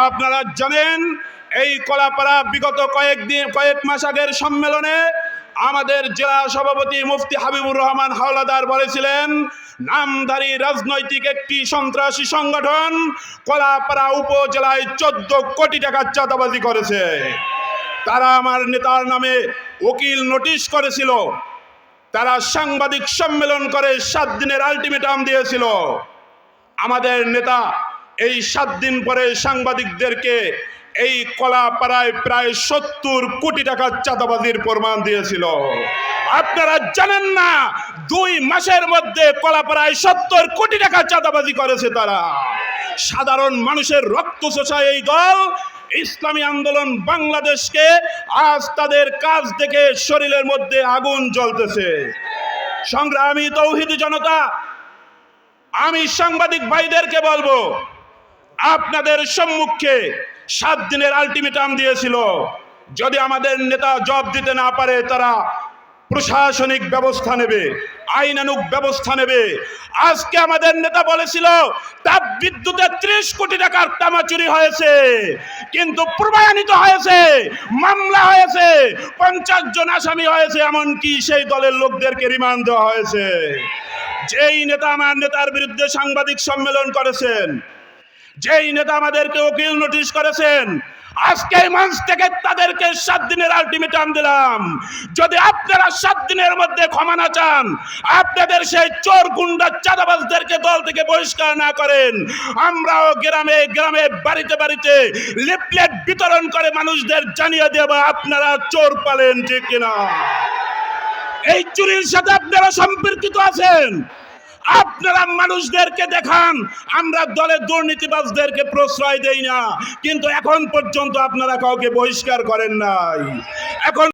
আপনারা জানেন এই কলাপাড়া বিগত কয়েক মাস আগের সম্মেলনে আমাদের জেলা সভাপতি মুফতি হাবিবুর রহমান হাওলাদার বলেছিলেন, নামধারী রাজনৈতিক একটি সন্ত্রাসী সংগঠন কলাপাড়া উপজেলায় 14 কোটি টাকার চাঁদাবাজি করেছে। তারা আমার নেতার নামে উকিল নোটিশ করেছিল। তারা সাংবাদিক সম্মেলন করে 7 দিনের আলটিমেটাম দিয়েছিল। আমাদের নেতা এই 7 দিন পরে সাংবাদিকদেরকে এই কলাপাড়ায় প্রায় 70 কোটি টাকার চাঁদাবাজির প্রমাণ দিয়েছিল। আপনারা জানেন না 2 মাসের মধ্যে কলাপাড়ায় 70 কোটি টাকা চাঁদাবাজি করেছে তারা। সাধারণ মানুষের রক্ত চোষায় এই দল ইসলামী আন্দোলন বাংলাদেশকে আজ তাদের কাজ দেখে শরীরের মধ্যে আগুন জ্বলতেছে। সংগ্রামী তৌহিদি জনতা, আমি সাংবাদিক ভাইদেরকে বলবো, আপনাদের সম্মুখে 7 দিনের আলটিমেটাম দিয়েছিল। যদি আমাদের নেতা জবাব দিতে না পারে তারা প্রশাসনিক ব্যবস্থা নেবে, আইনানুগ ব্যবস্থা নেবে। আজকে আমাদের নেতা বলেছিল তাপ বিদ্যুতে 30 কোটি টাকার তামা চুরি হয়েছে, কিন্তু প্রমাণিত হয়েছে, মামলা হয়েছে, 50 জন আসামি হয়েছে, এমনকি সেই দলের লোকদেরকে রিমান্ড দেওয়া হয়েছে। যেই নেতা আমার নেতার বিরুদ্ধে সাংবাদিক সম্মেলন করেছেন, যেই নেতা আমাদেরকে উকিল নোটিশ করেছেন, আজকে মঞ্চ থেকে তাদেরকে 7 দিনের আলটিমেটাম দিলাম। যদি আপনারা 7 দিনের মধ্যে ক্ষমা না চান, আপনাদের সেই চোর গুন্ডা চাঁদাবাজদেরকে দল থেকে বহিষ্কার না করেন, আমরাও গ্রামে গ্রামে বাড়িতে বাড়িতে লিফলেট বিতরণ করে মানুষদের জানিয়ে দেব আপনারা চোর পালেন, ঠিক কিনা? এই চুরির সাথে আপনারা সম্পর্কিত আছেন। আপনারা মানুষদেরকে দেখান আমরা দলের দুর্নীতিবাজদেরকে প্রশ্রয় দেই না, কিন্তু এখন পর্যন্ত আপনারা কাউকে বহিষ্কার করেন নাই। এখন